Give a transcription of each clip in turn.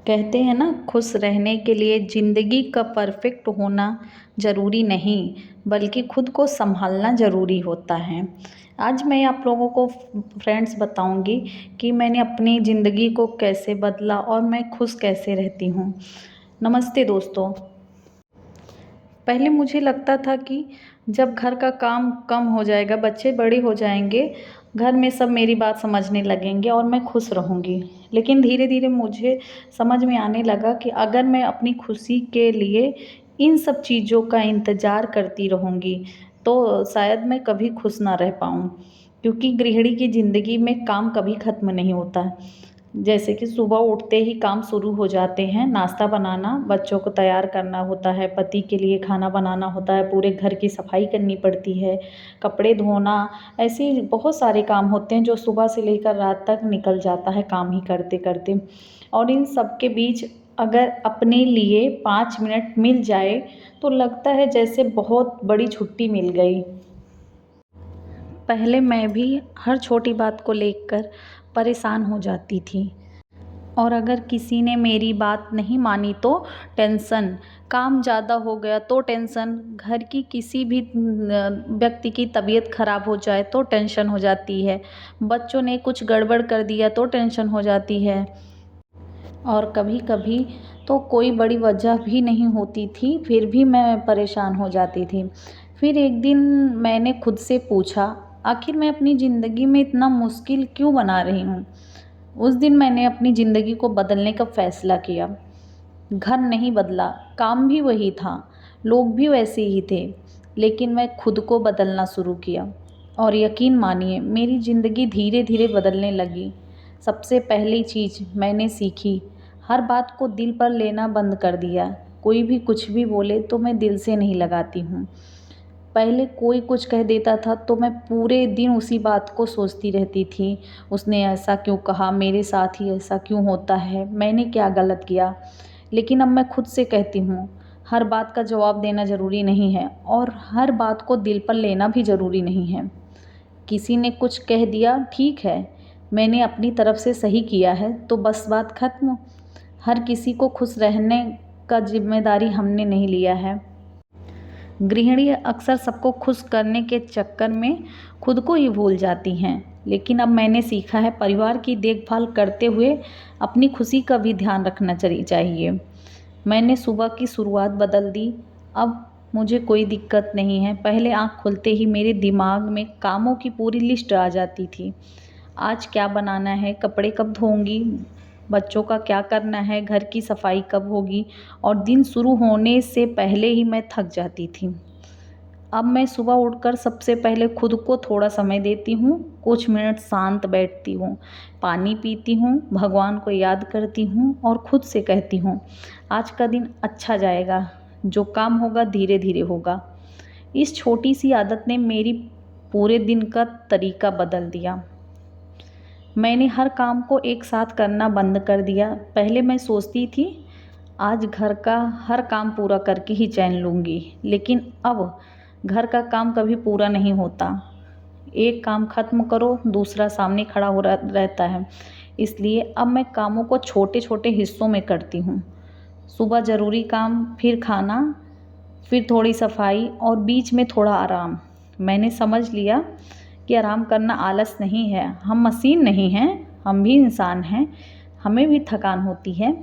कहते हैं ना, खुश रहने के लिए ज़िंदगी का परफेक्ट होना ज़रूरी नहीं, बल्कि खुद को सँभालना ज़रूरी होता है। आज मैं आप लोगों को फ्रेंड्स बताऊंगी कि मैंने अपनी ज़िंदगी को कैसे बदला और मैं खुश कैसे रहती हूँ। नमस्ते दोस्तों। पहले मुझे लगता था कि जब घर का काम कम हो जाएगा, बच्चे बड़े हो जाएंगे, घर में सब मेरी बात समझने लगेंगे और मैं खुश रहूँगी। लेकिन धीरे धीरे मुझे समझ में आने लगा कि अगर मैं अपनी खुशी के लिए इन सब चीज़ों का इंतज़ार करती रहूँगी तो शायद मैं कभी खुश ना रह पाऊँ, क्योंकि गृहिणी की ज़िंदगी में काम कभी ख़त्म नहीं होता। जैसे कि सुबह उठते ही काम शुरू हो जाते हैं, नाश्ता बनाना, बच्चों को तैयार करना होता है, पति के लिए खाना बनाना होता है, पूरे घर की सफाई करनी पड़ती है, कपड़े धोना, ऐसे ही बहुत सारे काम होते हैं जो सुबह से लेकर रात तक निकल जाता है काम ही करते करते। और इन सब के बीच अगर अपने लिए 5 मिनट मिल जाए तो लगता है जैसे बहुत बड़ी छुट्टी मिल गई। पहले मैं भी हर छोटी बात को लेकर परेशान हो जाती थी, और अगर किसी ने मेरी बात नहीं मानी तो टेंशन, काम ज़्यादा हो गया तो टेंशन, घर की किसी भी व्यक्ति की तबीयत ख़राब हो जाए तो टेंशन हो जाती है, बच्चों ने कुछ गड़बड़ कर दिया तो टेंशन हो जाती है। और कभी-कभी तो कोई बड़ी वजह भी नहीं होती थी, फिर भी मैं परेशान हो जाती थी। फिर एक दिन मैंने खुद से पूछा, आखिर मैं अपनी ज़िंदगी में इतना मुश्किल क्यों बना रही हूँ? उस दिन मैंने अपनी ज़िंदगी को बदलने का फ़ैसला किया। घर नहीं बदला, काम भी वही था, लोग भी वैसे ही थे, लेकिन मैं खुद को बदलना शुरू किया। और यकीन मानिए, मेरी ज़िंदगी धीरे-धीरे बदलने लगी। सबसे पहली चीज़ मैंने सीखी, हर बात को दिल पर लेना बंद कर दिया। कोई भी कुछ भी बोले तो मैं दिल से नहीं लगाती हूँ। पहले कोई कुछ कह देता था तो मैं पूरे दिन उसी बात को सोचती रहती थी। उसने ऐसा क्यों कहा? मेरे साथ ही ऐसा क्यों होता है? मैंने क्या गलत किया? लेकिन अब मैं खुद से कहती हूँ, हर बात का जवाब देना ज़रूरी नहीं है और हर बात को दिल पर लेना भी ज़रूरी नहीं है। किसी ने कुछ कह दिया, ठीक है, मैंने अपनी तरफ से सही किया है तो बस बात ख़त्म। हर किसी को खुश रहने का ज़िम्मेदारी हमने नहीं लिया है। गृहिणी अक्सर सबको खुश करने के चक्कर में खुद को ही भूल जाती हैं। लेकिन अब मैंने सीखा है, परिवार की देखभाल करते हुए अपनी खुशी का भी ध्यान रखना चाहिए। मैंने सुबह की शुरुआत बदल दी। अब मुझे कोई दिक्कत नहीं है। पहले आँख खुलते ही मेरे दिमाग में कामों की पूरी लिस्ट आ जाती थी। आज क्या बनाना है, कपड़े कब धोऊँगी, बच्चों का क्या करना है, घर की सफाई कब होगी, और दिन शुरू होने से पहले ही मैं थक जाती थी। अब मैं सुबह उठकर सबसे पहले खुद को थोड़ा समय देती हूँ, कुछ मिनट शांत बैठती हूँ, पानी पीती हूँ, भगवान को याद करती हूँ और खुद से कहती हूँ, आज का दिन अच्छा जाएगा, जो काम होगा धीरे-धीरे होगा। इस छोटी सी आदत ने मेरी पूरे दिन का तरीका बदल दिया। मैंने हर काम को एक साथ करना बंद कर दिया। पहले मैं सोचती थी, आज घर का हर काम पूरा करके ही चैन लूँगी, लेकिन अब घर का काम कभी पूरा नहीं होता। एक काम ख़त्म करो, दूसरा सामने खड़ा हो रहता है। इसलिए अब मैं कामों को छोटे-छोटे हिस्सों में करती हूँ। सुबह ज़रूरी काम, फिर खाना, फिर थोड़ी सफाई और बीच में थोड़ा आराम। मैंने समझ लिया कि आराम करना आलस नहीं है। हम मशीन नहीं हैं, हम भी इंसान हैं, हमें भी थकान होती है।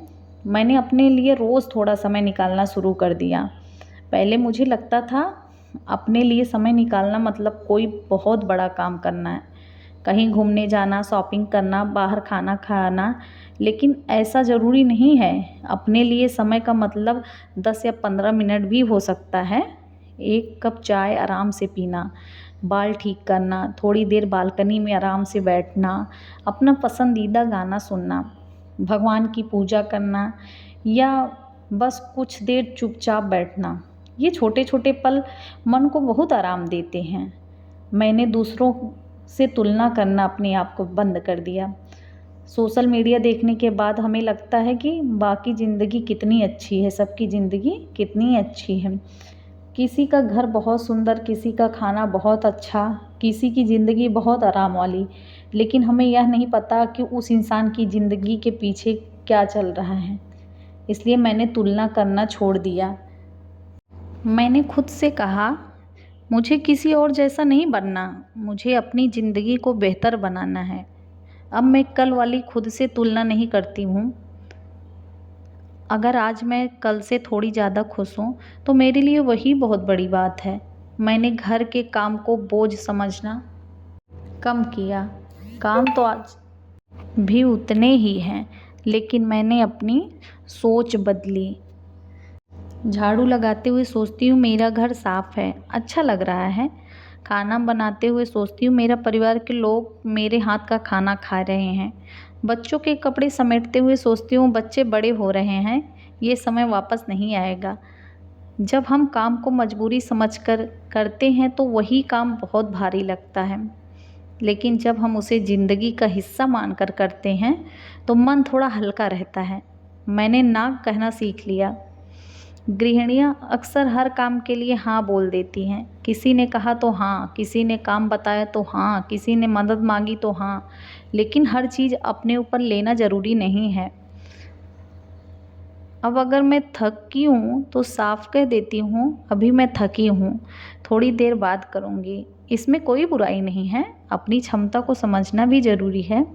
मैंने अपने लिए रोज़ थोड़ा समय निकालना शुरू कर दिया। पहले मुझे लगता था अपने लिए समय निकालना मतलब कोई बहुत बड़ा काम करना है, कहीं घूमने जाना, शॉपिंग करना, बाहर खाना खाना, लेकिन ऐसा ज़रूरी नहीं है। अपने लिए समय का मतलब 10 या 15 मिनट भी हो सकता है। एक कप चाय आराम से पीना, बाल ठीक करना, थोड़ी देर बालकनी में आराम से बैठना, अपना पसंदीदा गाना सुनना, भगवान की पूजा करना या बस कुछ देर चुपचाप बैठना। ये छोटे-छोटे पल मन को बहुत आराम देते हैं। मैंने दूसरों से तुलना करना अपने आप को बंद कर दिया। सोशल मीडिया देखने के बाद हमें लगता है कि बाकी ज़िंदगी कितनी अच्छी है, सबकी ज़िंदगी कितनी अच्छी है। किसी का घर बहुत सुंदर, किसी का खाना बहुत अच्छा, किसी की ज़िंदगी बहुत आराम वाली, लेकिन हमें यह नहीं पता कि उस इंसान की ज़िंदगी के पीछे क्या चल रहा है। इसलिए मैंने तुलना करना छोड़ दिया। मैंने खुद से कहा, मुझे किसी और जैसा नहीं बनना, मुझे अपनी ज़िंदगी को बेहतर बनाना है। अब मैं कल वाली खुद से तुलना नहीं करती हूँ। अगर आज मैं कल से थोड़ी ज़्यादा खुश हूँ तो मेरे लिए वही बहुत बड़ी बात है। मैंने घर के काम को बोझ समझना कम किया। काम तो आज भी उतने ही हैं, लेकिन मैंने अपनी सोच बदली। झाड़ू लगाते हुए सोचती हूँ मेरा घर साफ है, अच्छा लग रहा है। खाना बनाते हुए सोचती हूँ मेरा परिवार के लोग मेरे हाथ का खाना खा रहे हैं। बच्चों के कपड़े समेटते हुए सोचती हूँ बच्चे बड़े हो रहे हैं, ये समय वापस नहीं आएगा। जब हम काम को मजबूरी समझकर करते हैं तो वही काम बहुत भारी लगता है, लेकिन जब हम उसे ज़िंदगी का हिस्सा मानकर करते हैं तो मन थोड़ा हल्का रहता है। मैंने ना कहना सीख लिया। गृहिणियाँ अक्सर हर काम के लिए हाँ बोल देती हैं। किसी ने कहा तो हाँ, किसी ने काम बताया तो हाँ, किसी ने मदद मांगी तो हाँ, लेकिन हर चीज़ अपने ऊपर लेना ज़रूरी नहीं है। अब अगर मैं थकी हूँ तो साफ कह देती हूँ, अभी मैं थकी हूँ, थोड़ी देर बाद करूँगी। इसमें कोई बुराई नहीं है, अपनी क्षमता को समझना भी ज़रूरी है।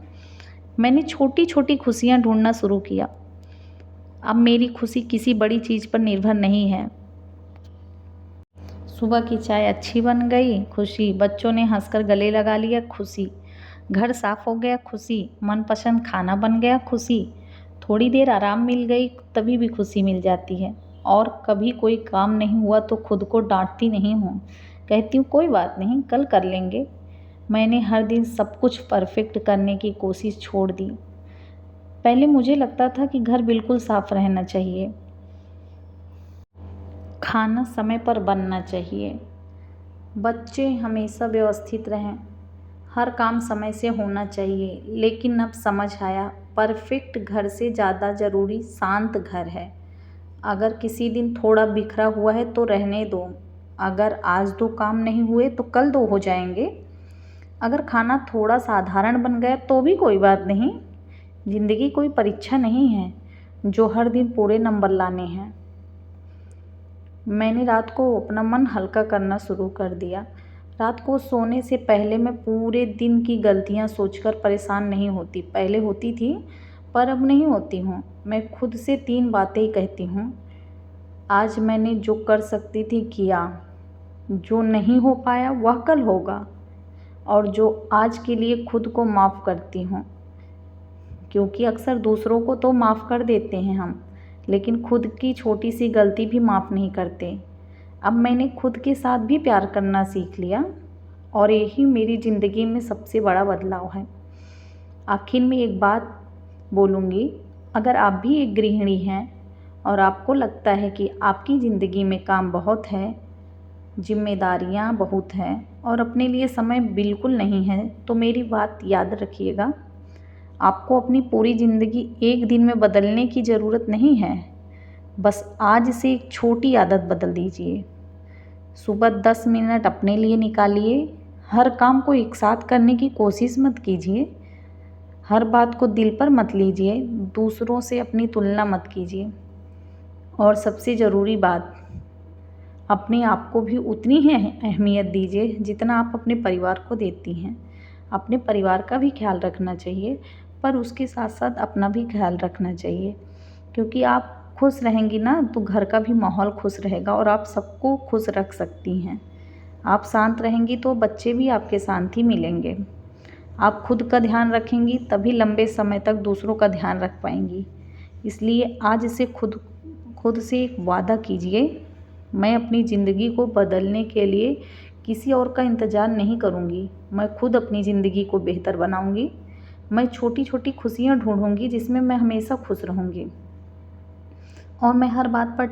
मैंने छोटी छोटी खुशियाँ ढूंढना शुरू किया। अब मेरी खुशी किसी बड़ी चीज़ पर निर्भर नहीं है। सुबह की चाय अच्छी बन गई, खुशी। बच्चों ने हंसकर गले लगा लिया, खुशी। घर साफ हो गया, खुशी। मनपसंद खाना बन गया, खुशी। थोड़ी देर आराम मिल गई, तभी भी खुशी मिल जाती है। और कभी कोई काम नहीं हुआ तो खुद को डांटती नहीं हूँ, कहती हूँ कोई बात नहीं, कल कर लेंगे। मैंने हर दिन सब कुछ परफेक्ट करने की कोशिश छोड़ दी। पहले मुझे लगता था कि घर बिल्कुल साफ रहना चाहिए, खाना समय पर बनना चाहिए, बच्चे हमेशा व्यवस्थित रहें, हर काम समय से होना चाहिए। लेकिन अब समझ आया, परफेक्ट घर से ज़्यादा ज़रूरी शांत घर है। अगर किसी दिन थोड़ा बिखरा हुआ है तो रहने दो। अगर आज 2 काम नहीं हुए तो कल 2 हो जाएंगे। अगर खाना थोड़ा साधारण बन गया तो भी कोई बात नहीं। ज़िंदगी कोई परीक्षा नहीं है जो हर दिन पूरे नंबर लाने हैं। मैंने रात को अपना मन हल्का करना शुरू कर दिया। रात को सोने से पहले मैं पूरे दिन की गलतियां सोचकर परेशान नहीं होती। पहले होती थी, पर अब नहीं होती हूँ। मैं खुद से 3 बातें ही कहती हूँ। आज मैंने जो कर सकती थी किया, जो नहीं हो पाया वह कल होगा, और जो आज के लिए खुद को माफ़ करती हूँ। क्योंकि अक्सर दूसरों को तो माफ़ कर देते हैं हम, लेकिन खुद की छोटी सी गलती भी माफ़ नहीं करते। अब मैंने खुद के साथ भी प्यार करना सीख लिया, और यही मेरी ज़िंदगी में सबसे बड़ा बदलाव है। आखिर में एक बात बोलूँगी, अगर आप भी एक गृहिणी हैं और आपको लगता है कि आपकी ज़िंदगी में काम बहुत है, जिम्मेदारियाँ बहुत हैं और अपने लिए समय बिल्कुल नहीं है, तो मेरी बात याद रखिएगा। आपको अपनी पूरी ज़िंदगी एक दिन में बदलने की ज़रूरत नहीं है। बस आज से एक छोटी आदत बदल दीजिए। सुबह 10 मिनट अपने लिए निकालिए। हर काम को एक साथ करने की कोशिश मत कीजिए। हर बात को दिल पर मत लीजिए। दूसरों से अपनी तुलना मत कीजिए। और सबसे ज़रूरी बात, अपने आप को भी उतनी ही अहमियत दीजिए जितना आप अपने परिवार को देती हैं। अपने परिवार का भी ख्याल रखना चाहिए, पर उसके साथ साथ अपना भी ख्याल रखना चाहिए। क्योंकि आप खुश रहेंगी ना तो घर का भी माहौल खुश रहेगा और आप सबको खुश रख सकती हैं। आप शांत रहेंगी तो बच्चे भी आपके शांत ही मिलेंगे। आप खुद का ध्यान रखेंगी तभी लंबे समय तक दूसरों का ध्यान रख पाएंगी। इसलिए आज से खुद से एक वादा कीजिए, मैं अपनी ज़िंदगी को बदलने के लिए किसी और का इंतज़ार नहीं करूँगी। मैं खुद अपनी ज़िंदगी को बेहतर बनाऊँगी। मैं छोटी छोटी खुशियाँ ढूंढूंगी जिसमें मैं हमेशा खुश रहूँगी, और मैं हर बात पर